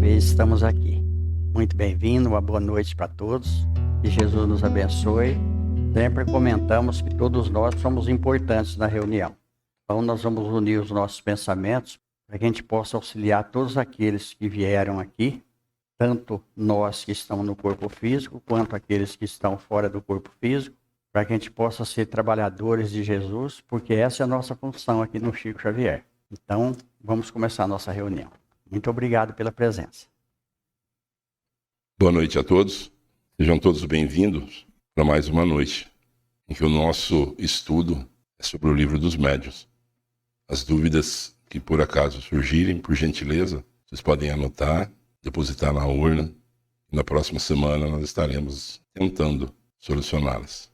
vez estamos aqui. Muito bem-vindo, uma boa noite para todos. Que Jesus nos abençoe. Sempre comentamos que todos nós somos importantes na reunião. Então nós vamos unir os nossos pensamentos para que a gente possa auxiliar todos aqueles que vieram aqui, tanto nós que estamos no corpo físico, quanto aqueles que estão fora do corpo físico, para que a gente possa ser trabalhadores de Jesus, porque essa é a nossa função aqui no Chico Xavier. Então, vamos começar a nossa reunião. Muito obrigado pela presença. Boa noite a todos. Sejam todos bem-vindos para mais uma noite, em que o nosso estudo é sobre o Livro dos Médiuns. As dúvidas que por acaso surgirem, por gentileza, vocês podem anotar, depositar na urna, e na próxima semana nós estaremos tentando solucioná-las.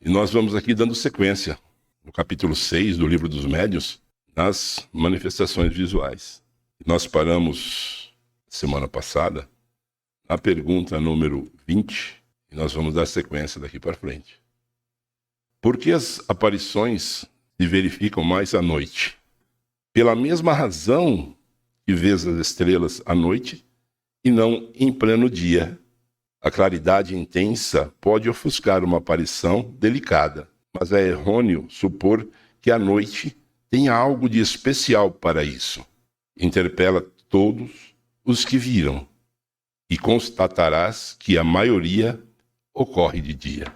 E nós vamos aqui dando sequência no capítulo 6 do Livro dos Médiuns, nas manifestações visuais. Nós paramos semana passada na pergunta número 20 e nós vamos dar sequência daqui para frente. Por que as aparições se verificam mais à noite? Pela mesma razão que vês as estrelas à noite e não em pleno dia. A claridade intensa pode ofuscar uma aparição delicada, mas é errôneo supor que a noite tenha algo de especial para isso. Interpela todos os que viram e constatarás que a maioria ocorre de dia.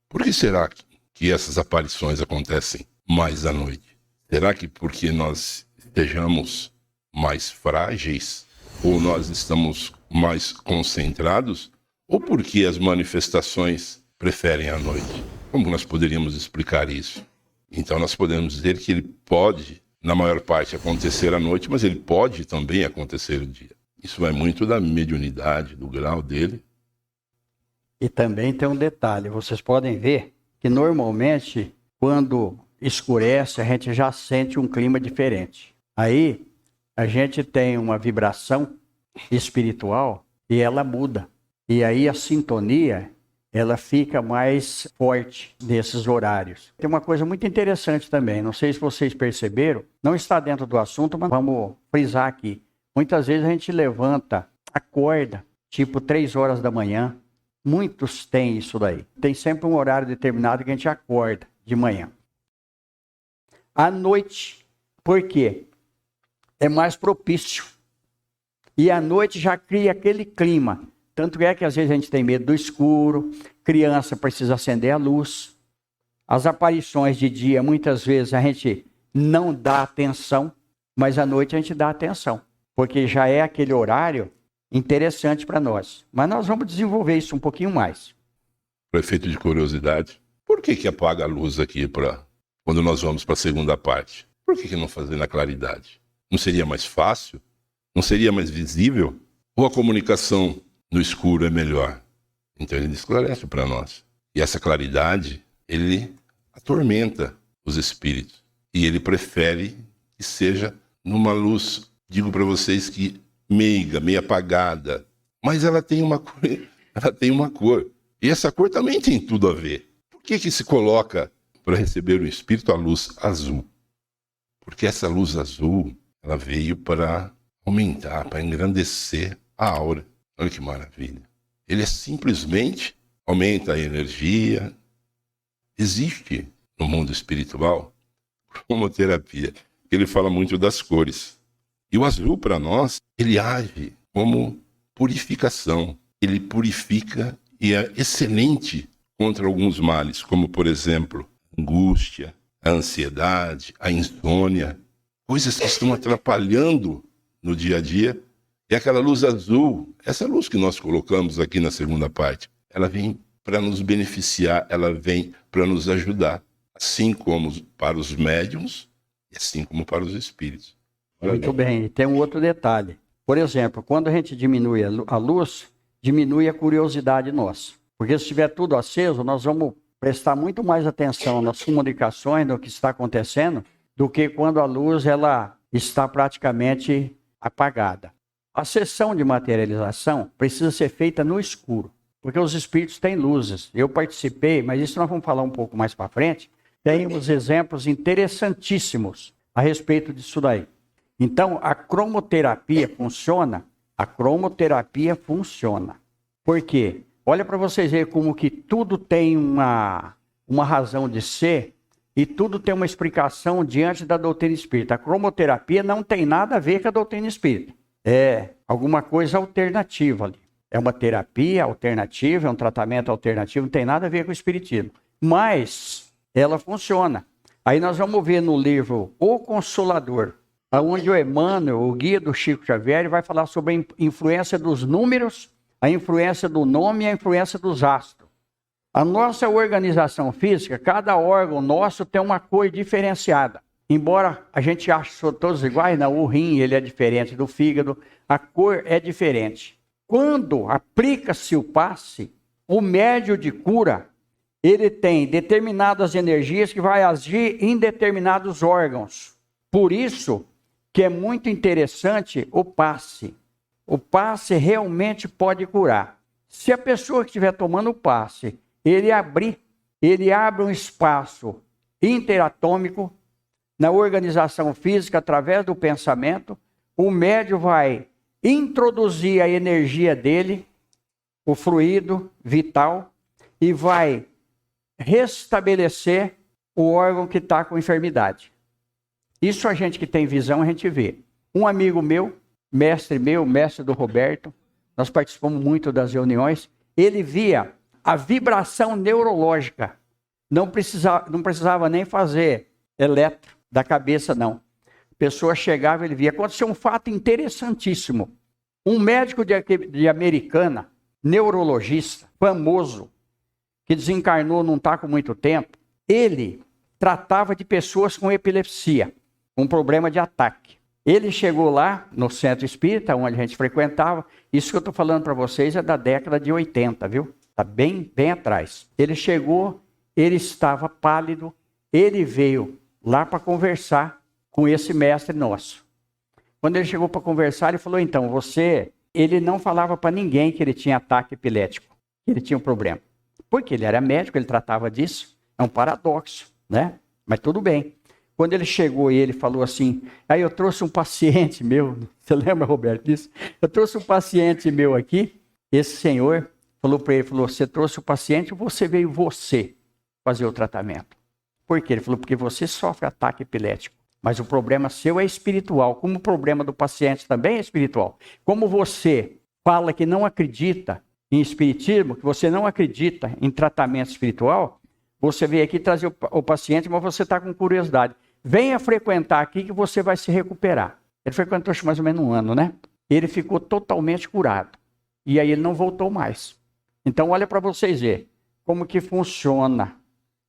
Por que será que essas aparições acontecem mais à noite? Será que porque nós estejamos mais frágeis? Ou nós estamos mais concentrados? Ou porque as manifestações preferem a noite? Como nós poderíamos explicar isso? Então nós podemos dizer que ele pode, na maior parte, acontecer à noite, mas ele pode também acontecer no dia. Isso vai muito da mediunidade, do grau dele. E também tem um detalhe, vocês podem ver que normalmente quando escurece a gente já sente um clima diferente. Aí a gente tem uma vibração espiritual e ela muda. E aí a sintonia ela fica mais forte nesses horários. Tem uma coisa muito interessante também, não sei se vocês perceberam, não está dentro do assunto, mas vamos frisar aqui. Muitas vezes a gente levanta, acorda, tipo 3 horas da manhã. Muitos têm isso daí. Tem sempre um horário determinado que a gente acorda de manhã. À noite, por quê? É mais propício. E à noite já cria aquele clima. Tanto é que às vezes a gente tem medo do escuro, criança precisa acender a luz. As aparições de dia, muitas vezes a gente não dá atenção, mas à noite a gente dá atenção. Porque já é aquele horário interessante para nós. Mas nós vamos desenvolver isso um pouquinho mais. Por efeito de curiosidade, por que apaga a luz aqui quando nós vamos para a segunda parte? Por que não fazer na claridade? Não seria mais fácil? Não seria mais visível? Ou a comunicação no escuro é melhor? Então ele esclarece para nós. E essa claridade, ele atormenta os espíritos. E ele prefere que seja numa luz, digo para vocês que meiga, meio apagada. Mas ela tem uma cor. Ela tem uma cor. E essa cor também tem tudo a ver. Por que se coloca para receber o espírito a luz azul? Porque essa luz azul, ela veio para aumentar, para engrandecer a aura. Olha que maravilha. Ele simplesmente aumenta a energia. Existe no mundo espiritual cromoterapia. Ele fala muito das cores. E o azul, para nós, ele age como purificação. Ele purifica e é excelente contra alguns males, como, por exemplo, a angústia, a ansiedade, a insônia. Coisas que estão atrapalhando no dia a dia. E aquela luz azul, essa luz que nós colocamos aqui na segunda parte, ela vem para nos beneficiar, ela vem para nos ajudar, assim como para os médiuns e assim como para os espíritos. Muito bem, e tem um outro detalhe. Por exemplo, quando a gente diminui a luz, diminui a curiosidade nossa. Porque se estiver tudo aceso, nós vamos prestar muito mais atenção nas comunicações, no que está acontecendo, do que quando a luz ela está praticamente apagada. A sessão de materialização precisa ser feita no escuro, porque os espíritos têm luzes. Eu participei, mas isso nós vamos falar um pouco mais para frente. Tem uns exemplos interessantíssimos a respeito disso daí. Então, a cromoterapia funciona? A cromoterapia funciona. Por quê? Olha para vocês verem como que tudo tem uma razão de ser e tudo tem uma explicação diante da doutrina espírita. A cromoterapia não tem nada a ver com a doutrina espírita. É alguma coisa alternativa ali. É uma terapia alternativa, é um tratamento alternativo, não tem nada a ver com o espiritismo. Mas ela funciona. Aí nós vamos ver no livro O Consolador, onde o Emmanuel, o guia do Chico Xavier, vai falar sobre a influência dos números, a influência do nome e a influência dos astros. A nossa organização física, cada órgão nosso tem uma cor diferenciada. Embora a gente ache todos iguais, não, o rim ele é diferente do fígado, a cor é diferente. Quando aplica-se o passe, o médium de cura, ele tem determinadas energias que vai agir em determinados órgãos. Por isso que é muito interessante o passe. O passe realmente pode curar. Se a pessoa que estiver tomando o passe, ele abre um espaço interatômico na organização física através do pensamento, o médium vai introduzir a energia dele, o fluido vital, e vai restabelecer o órgão que está com enfermidade. Isso a gente que tem visão, a gente vê. Um amigo meu, mestre do Roberto, nós participamos muito das reuniões, ele via a vibração neurológica. Não precisava nem fazer eletro da cabeça, não. A pessoa chegava, ele via. Aconteceu um fato interessantíssimo. Um médico de Americana, neurologista, famoso, que desencarnou não está com muito tempo, ele tratava de pessoas com epilepsia, com problema de ataque. Ele chegou lá no centro espírita, onde a gente frequentava. Isso que eu estou falando para vocês é da década de 80, viu? Está bem atrás. Ele chegou, ele estava pálido, ele veio lá para conversar com esse mestre nosso. Quando ele chegou para conversar, ele falou, então, ele não falava para ninguém que ele tinha ataque epilético, que ele tinha um problema. Porque ele era médico, ele tratava disso. É um paradoxo, né? Mas tudo bem. Quando ele chegou e ele falou assim, aí eu trouxe um paciente meu, você lembra, Roberto, disso? Eu trouxe um paciente meu aqui, esse senhor falou para ele, você trouxe o paciente ou você veio fazer o tratamento? Por quê? Ele falou, porque você sofre ataque epilético, mas o problema seu é espiritual, como o problema do paciente também é espiritual. Como você fala que não acredita em espiritismo, que você não acredita em tratamento espiritual, você veio aqui trazer o paciente, mas você está com curiosidade. Venha frequentar aqui que você vai se recuperar. Ele frequentou mais ou menos 1 ano, né? Ele ficou totalmente curado. E aí ele não voltou mais. Então olha para vocês verem como que funciona,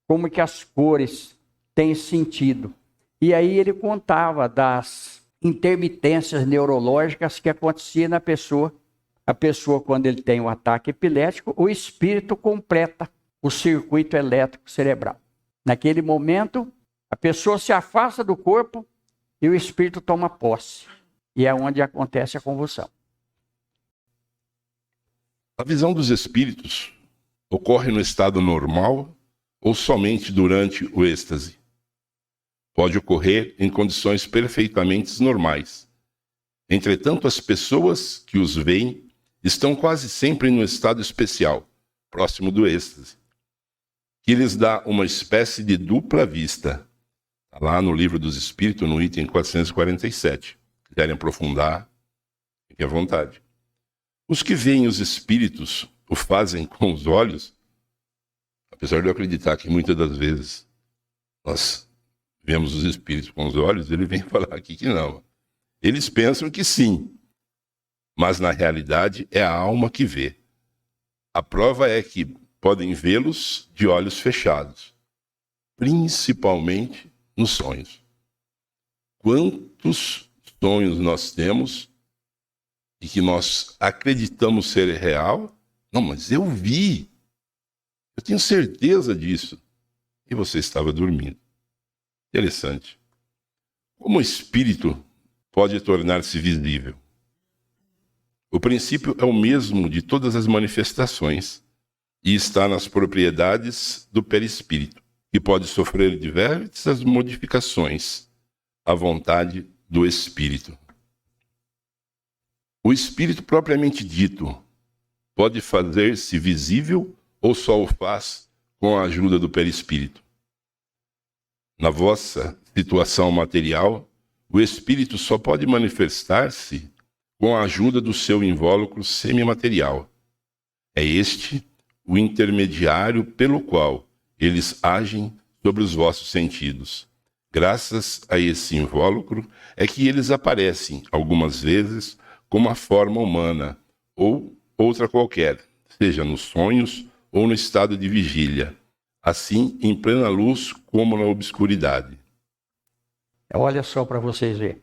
como que as cores têm sentido. E aí ele contava das intermitências neurológicas que acontecia na pessoa. A pessoa, quando ele tem um ataque epilético, o espírito completa o circuito elétrico cerebral. Naquele momento, a pessoa se afasta do corpo e o espírito toma posse. E é onde acontece a convulsão. A visão dos espíritos ocorre no estado normal ou somente durante o êxtase? Pode ocorrer em condições perfeitamente normais. Entretanto, as pessoas que os veem estão quase sempre no estado especial, próximo do êxtase, que lhes dá uma espécie de dupla vista. Está lá no Livro dos Espíritos, no item 447. Se quiserem aprofundar, fiquem à vontade. Os que veem os espíritos o fazem com os olhos, apesar de eu acreditar que muitas das vezes nós vemos os espíritos com os olhos, ele vem falar aqui que não. Eles pensam que sim, mas na realidade é a alma que vê. A prova é que podem vê-los de olhos fechados, principalmente nos sonhos. Quantos sonhos nós temos e que nós acreditamos ser real? Não, mas eu vi. Eu tenho certeza disso. E você estava dormindo. Interessante. Como o espírito pode tornar-se visível? O princípio é o mesmo de todas as manifestações e está nas propriedades do perispírito, que pode sofrer diversas modificações à vontade do Espírito. O Espírito propriamente dito pode fazer-se visível ou só o faz com a ajuda do perispírito? Na vossa situação material, o Espírito só pode manifestar-se com a ajuda do seu invólucro semimaterial. É este o intermediário pelo qual eles agem sobre os vossos sentidos. Graças a esse invólucro é que eles aparecem, algumas vezes, como a forma humana ou outra qualquer, seja nos sonhos ou no estado de vigília, assim em plena luz como na obscuridade. Olha só para vocês verem.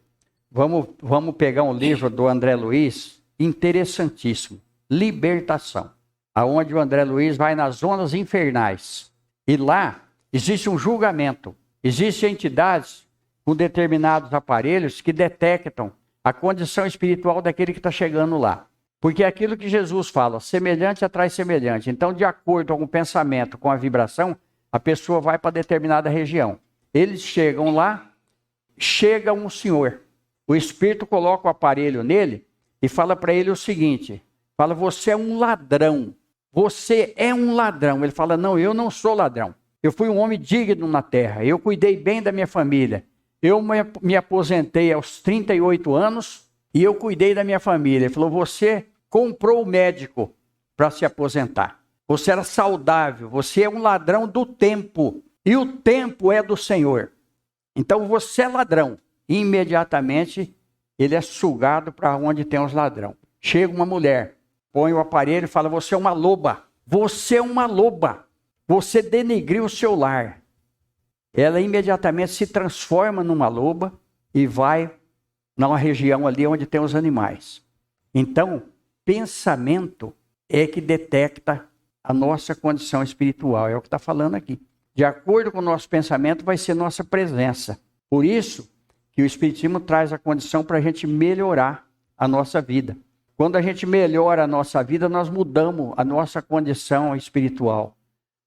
Vamos pegar um livro do André Luiz, interessantíssimo, Libertação, aonde o André Luiz vai nas zonas infernais. E lá existe um julgamento. Existem entidades com determinados aparelhos que detectam a condição espiritual daquele que está chegando lá. Porque é aquilo que Jesus fala, semelhante atrai semelhante. Então, de acordo com o pensamento, com a vibração, a pessoa vai para determinada região. Eles chegam lá, chega um senhor. O espírito coloca o aparelho nele e fala para ele o seguinte, fala, você é um ladrão. Você é um ladrão. Ele fala, não, eu não sou ladrão. Eu fui um homem digno na terra. Eu cuidei bem da minha família. Eu me aposentei aos 38 anos e eu cuidei da minha família. Ele falou, você comprou o médico para se aposentar. Você era saudável. Você é um ladrão do tempo. E o tempo é do Senhor. Então você é ladrão. Imediatamente ele é sugado para onde tem os ladrões. Chega uma mulher, põe o aparelho e fala, você é uma loba. Você é uma loba. Você denegriu o seu lar. Ela imediatamente se transforma numa loba e vai numa região ali onde tem os animais. Então, pensamento é que detecta a nossa condição espiritual. É o que está falando aqui. De acordo com o nosso pensamento, vai ser nossa presença. Por isso que o Espiritismo traz a condição para a gente melhorar a nossa vida. Quando a gente melhora a nossa vida, nós mudamos a nossa condição espiritual.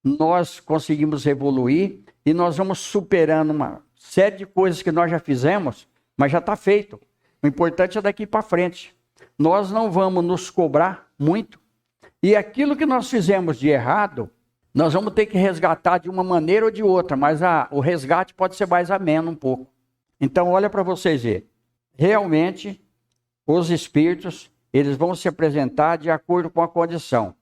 Nós conseguimos evoluir e nós vamos superando uma série de coisas que nós já fizemos, mas já está feito. O importante é daqui para frente. Nós não vamos nos cobrar muito. E aquilo que nós fizemos de errado, nós vamos ter que resgatar de uma maneira ou de outra, mas o resgate pode ser mais ameno um pouco. Então, olha para vocês verem. Realmente, os espíritos, eles vão se apresentar de acordo com a condição.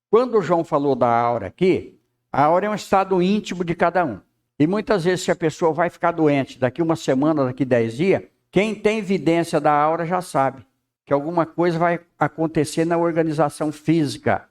Quando o João falou da aura aqui, a aura é um estado íntimo de cada um. E muitas vezes, se a pessoa vai ficar doente daqui uma semana, daqui 10 dias, quem tem evidência da aura já sabe que alguma coisa vai acontecer na organização física.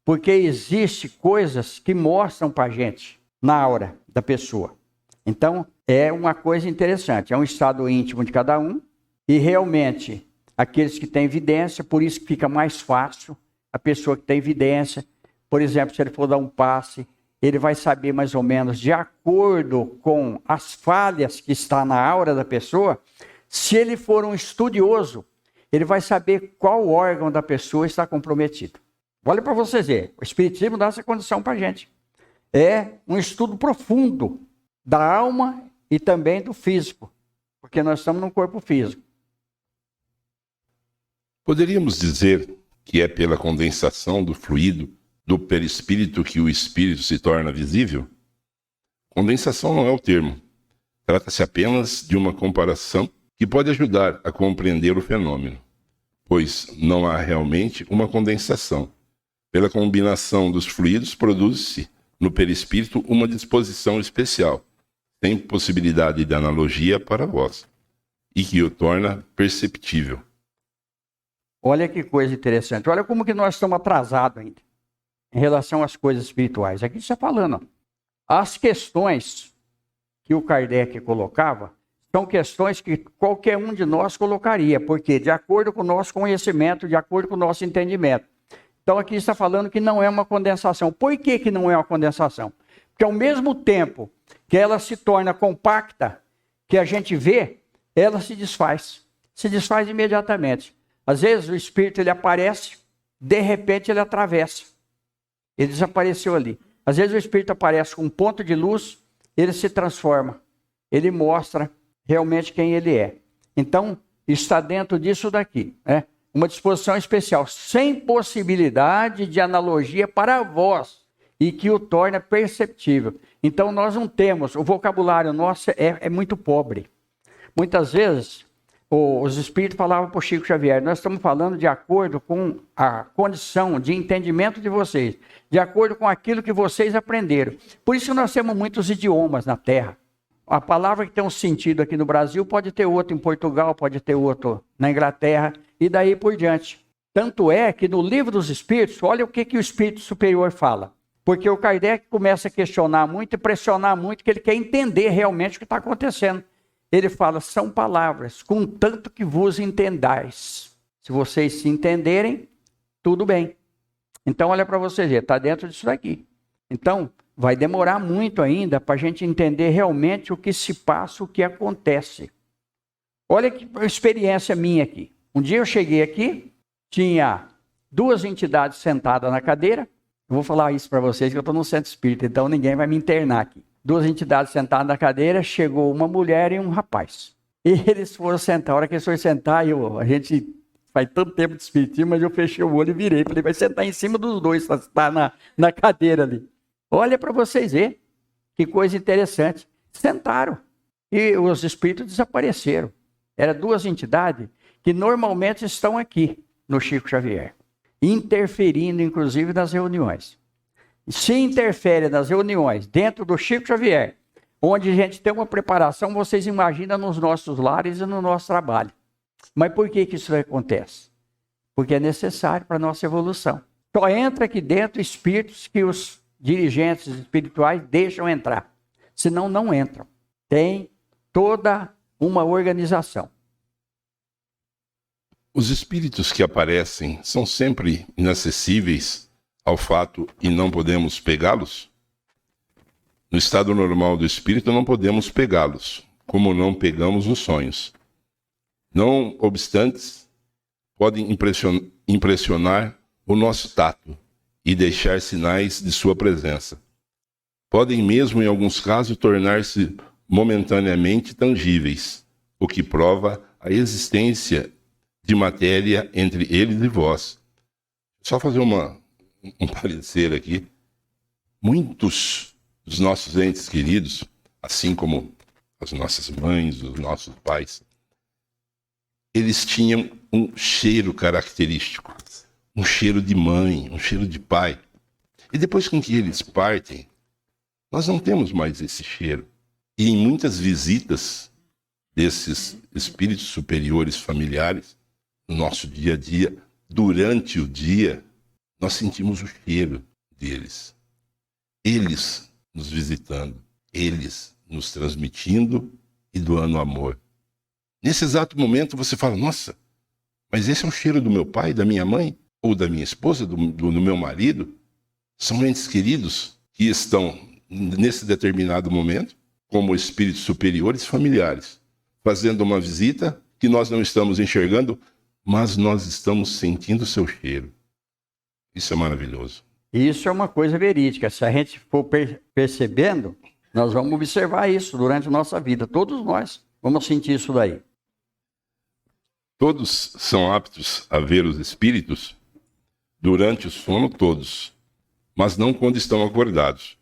Porque existe coisas que mostram para a gente na aura da pessoa. Então, é uma coisa interessante. É um estado íntimo de cada um. E realmente, aqueles que têm evidência, por isso que fica mais fácil a pessoa que tem evidência. Por exemplo, se ele for dar um passe, ele vai saber mais ou menos, de acordo com as falhas que está na aura da pessoa. Se ele for um estudioso, ele vai saber qual órgão da pessoa está comprometido. Olha para vocês verem, o Espiritismo dá essa condição para a gente. É um estudo profundo da alma e também do físico, porque nós estamos num corpo físico. Poderíamos dizer que é pela condensação do fluido do perispírito que o espírito se torna visível? Condensação não é o termo. Trata-se apenas de uma comparação que pode ajudar a compreender o fenômeno, pois não há realmente uma condensação. Pela combinação dos fluidos, produz-se no perispírito uma disposição especial, sem possibilidade de analogia para vós, e que o torna perceptível. Olha que coisa interessante. Olha como que nós estamos atrasados ainda em relação às coisas espirituais. Aqui está falando. Ó. As questões que o Kardec colocava são questões que qualquer um de nós colocaria, porque de acordo com o nosso conhecimento, de acordo com o nosso entendimento. Então aqui está falando que não é uma condensação. Por que não é uma condensação? Porque ao mesmo tempo que ela se torna compacta, que a gente vê, ela se desfaz. Se desfaz imediatamente. Às vezes o espírito ele aparece, de repente ele atravessa. Ele desapareceu ali. Às vezes o espírito aparece com um ponto de luz, ele se transforma. Ele mostra realmente quem ele é. Então, está dentro disso daqui, né? Uma disposição especial, sem possibilidade de analogia para vós, e que o torna perceptível. Então, nós não temos, o vocabulário nosso é muito pobre. Muitas vezes, os espíritos falavam para o Chico Xavier, nós estamos falando de acordo com a condição de entendimento de vocês, de acordo com aquilo que vocês aprenderam. Por isso nós temos muitos idiomas na Terra. A palavra que tem um sentido aqui no Brasil pode ter outro em Portugal, pode ter outro na Inglaterra e daí por diante. Tanto é que no Livro dos Espíritos, olha o que o Espírito Superior fala. Porque o Kardec começa a questionar muito e pressionar muito, que ele quer entender realmente o que está acontecendo. Ele fala, são palavras, contanto que vos entendais. Se vocês se entenderem, tudo bem. Então, olha para você ver, está dentro disso daqui. Então, vai demorar muito ainda para a gente entender realmente o que se passa, o que acontece. Olha que experiência minha aqui. Um dia eu cheguei aqui, tinha 2 entidades sentadas na cadeira. Eu vou falar isso para vocês, que eu estou no centro espírita, então ninguém vai me internar aqui. 2 entidades sentadas na cadeira, chegou uma mulher e um rapaz. E eles foram sentar. A hora que eles foram sentar, a gente faz tanto tempo de espiritismo, mas eu fechei o olho e virei. Falei, vai sentar em cima dos dois, está na cadeira ali. Olha para vocês verem, que coisa interessante. Sentaram e os espíritos desapareceram. Eram 2 entidades que normalmente estão aqui no Chico Xavier, interferindo inclusive nas reuniões. Se interfere nas reuniões dentro do Chico Xavier, onde a gente tem uma preparação, vocês imaginam nos nossos lares e no nosso trabalho. Mas por que isso acontece? Porque é necessário para a nossa evolução. Só entra aqui dentro espíritos que os dirigentes espirituais deixam entrar. Senão não entram. Tem toda uma organização. Os espíritos que aparecem são sempre inacessíveis ao fato e não podemos pegá-los? No estado normal do espírito não podemos pegá-los, como não pegamos os sonhos. Não obstante, podem impressionar o nosso tato e deixar sinais de sua presença. Podem mesmo, em alguns casos, tornar-se momentaneamente tangíveis, o que prova a existência de matéria entre eles e vós. Só fazer um parecer aqui. Muitos dos nossos entes queridos, assim como as nossas mães, os nossos pais, eles tinham um cheiro característico, um cheiro de mãe, um cheiro de pai. E depois com que eles partem, nós não temos mais esse cheiro. E em muitas visitas desses espíritos superiores familiares, no nosso dia a dia, durante o dia, nós sentimos o cheiro deles. Eles nos visitando, eles nos transmitindo e doando amor. Nesse exato momento você fala, nossa, mas esse é o cheiro do meu pai, da minha mãe, ou da minha esposa, do meu marido? São entes queridos que estão, nesse determinado momento, como espíritos superiores familiares, fazendo uma visita que nós não estamos enxergando, mas nós estamos sentindo o seu cheiro. Isso é maravilhoso. Isso é uma coisa verídica. Se a gente for percebendo, nós vamos observar isso durante a nossa vida. Todos nós vamos sentir isso daí. Todos são aptos a ver os espíritos durante o sono, todos, mas não quando estão acordados.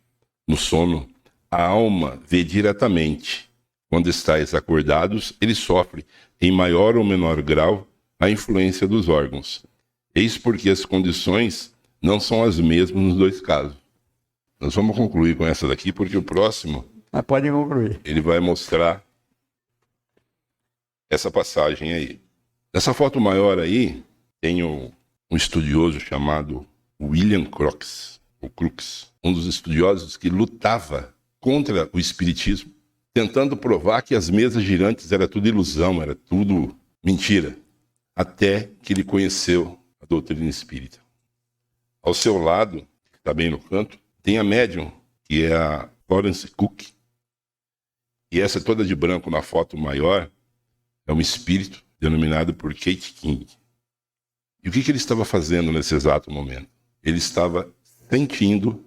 No sono, a alma vê diretamente. Quando estáis acordados, ele sofre, em maior ou menor grau, a influência dos órgãos. Eis porque as condições não são as mesmas nos 2 casos. Nós vamos concluir com essa daqui, porque o próximo... Mas pode concluir. Ele vai mostrar essa passagem aí. Nessa foto maior aí, tem um estudioso chamado William Crookes, um dos estudiosos que lutava contra o espiritismo, tentando provar que as mesas girantes era tudo ilusão, era tudo mentira, até que ele conheceu a doutrina espírita. Ao seu lado, que está bem no canto, tem a médium, que é a Florence Cook. E essa toda de branco na foto maior é um espírito denominado por Kate King. E o que ele estava fazendo nesse exato momento? Ele estava sentindo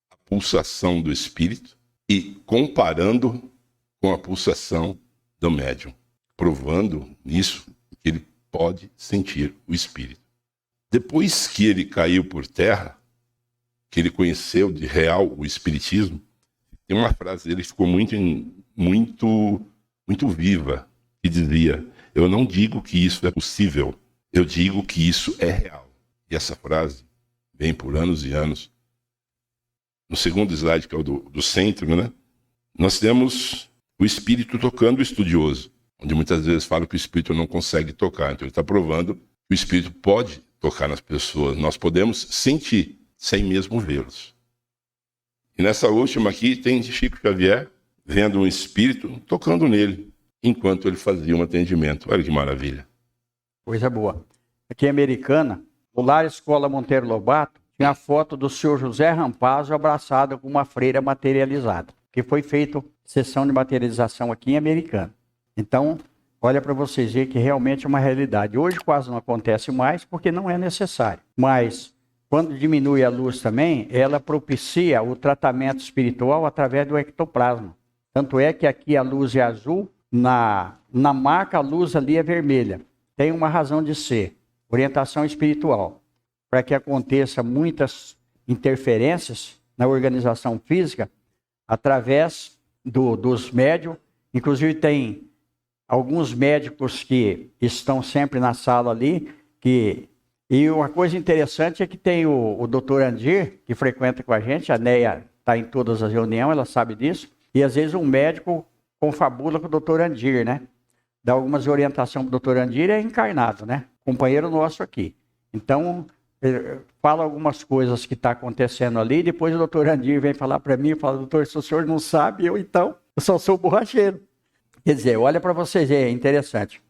a pulsação do espírito e comparando com a pulsação do médium. provando isso que ele pode sentir o Espírito. Depois que ele caiu por terra, que ele conheceu de real o Espiritismo, tem uma frase dele que ficou muito viva, que dizia: eu não digo que isso é possível, eu digo que isso é real. E essa frase vem por anos e anos. No segundo slide, que é o do centro, né? Nós temos o Espírito tocando o estudioso, onde muitas vezes fala que o Espírito não consegue tocar. Então ele está provando que o Espírito pode tocar nas pessoas. Nós podemos sentir, sem mesmo vê-los. E nessa última aqui tem Chico Xavier vendo um Espírito tocando nele, enquanto ele fazia um atendimento. Olha que maravilha. Coisa boa. Aqui em Americana, o Lar Escola Monteiro Lobato tinha a foto do senhor José Rampazzo abraçado com uma freira materializada, que foi feita sessão de materialização aqui em Americana. Então, olha para vocês verem que realmente é uma realidade. Hoje quase não acontece mais porque não é necessário. Mas, quando diminui a luz também, ela propicia o tratamento espiritual através do ectoplasma. Tanto é que aqui a luz é azul, na marca a luz ali é vermelha. Tem uma razão de ser, orientação espiritual. Para que aconteça muitas interferências na organização física, através dos médios. Inclusive tem alguns médicos que estão sempre na sala ali, e uma coisa interessante é que tem o doutor Andir, que frequenta com a gente, a Neia está em todas as reuniões, ela sabe disso, e às vezes um médico confabula com o doutor Andir, né? Dá algumas orientações para o doutor Andir, é encarnado, né? Companheiro nosso aqui. Então, fala algumas coisas que está acontecendo ali, depois o doutor Andir vem falar para mim, fala: doutor, se o senhor não sabe, eu só sou borracheiro. Quer dizer, olha para vocês, é interessante.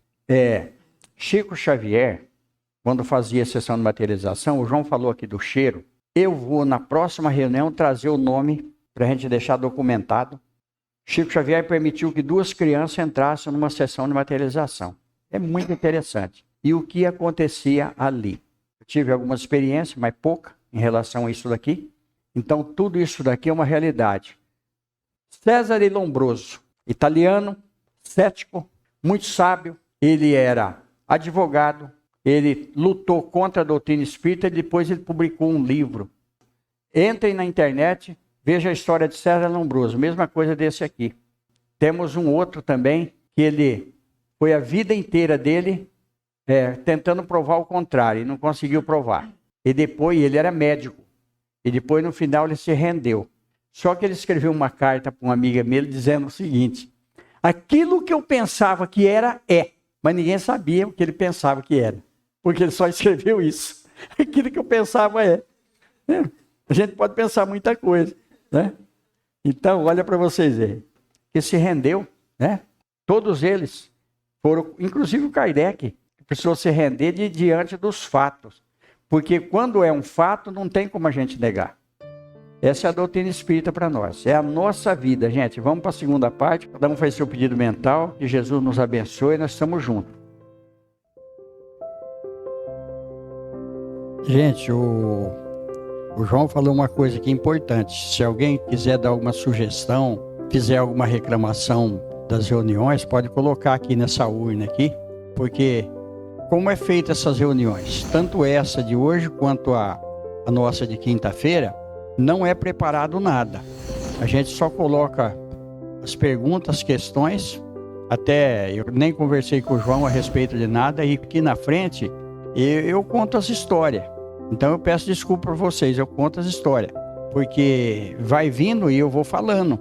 Chico Xavier, quando fazia a sessão de materialização, o João falou aqui do cheiro. Eu vou, na próxima reunião, trazer o nome para a gente deixar documentado. Chico Xavier permitiu que 2 crianças entrassem numa sessão de materialização. É muito interessante. E o que acontecia ali? Eu tive algumas experiências, mas pouca, em relação a isso daqui. Então, tudo isso daqui é uma realidade. Cesare Lombroso, italiano, cético, muito sábio. Ele era advogado, ele lutou contra a doutrina espírita e depois ele publicou um livro. Entrem na internet, veja a história de Cesare Lombroso, mesma coisa desse aqui. Temos um outro também, que ele foi a vida inteira dele tentando provar o contrário, e não conseguiu provar. E depois, ele era médico, e depois no final ele se rendeu. Só que ele escreveu uma carta para uma amiga dele dizendo o seguinte: aquilo que eu pensava que era, mas ninguém sabia o que ele pensava que era, porque ele só escreveu isso. Aquilo que eu pensava é. A gente pode pensar muita coisa, né? Então, olha para vocês verem, que se rendeu, né? Todos eles foram, inclusive o Kardec, que precisou se render diante dos fatos, porque quando é um fato, não tem como a gente negar. Essa é a doutrina espírita para nós, é a nossa vida, gente. Vamos para a segunda parte, cada um faz seu pedido mental, que Jesus nos abençoe, nós estamos juntos. Gente, o João falou uma coisa aqui importante. Se alguém quiser dar alguma sugestão, fizer alguma reclamação das reuniões, pode colocar aqui nessa urna aqui, porque como é feita essas reuniões, tanto essa de hoje quanto a nossa de quinta-feira, não é preparado nada. A gente só coloca as perguntas, questões, até eu nem conversei com o João a respeito de nada, e aqui na frente eu conto as histórias. Então eu peço desculpa por vocês, eu conto as histórias, porque vai vindo e eu vou falando.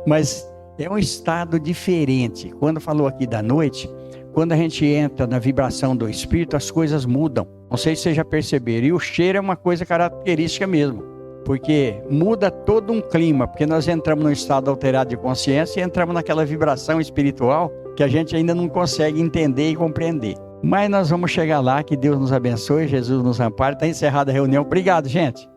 Mas é um estado diferente. Quando falou aqui da noite, quando a gente entra na vibração do espírito, as coisas mudam. Não sei se vocês já perceberam. E o cheiro é uma coisa característica mesmo, porque muda todo um clima, porque nós entramos num estado alterado de consciência e entramos naquela vibração espiritual que a gente ainda não consegue entender e compreender. Mas nós vamos chegar lá, que Deus nos abençoe, Jesus nos ampare. Está encerrada a reunião. Obrigado, gente.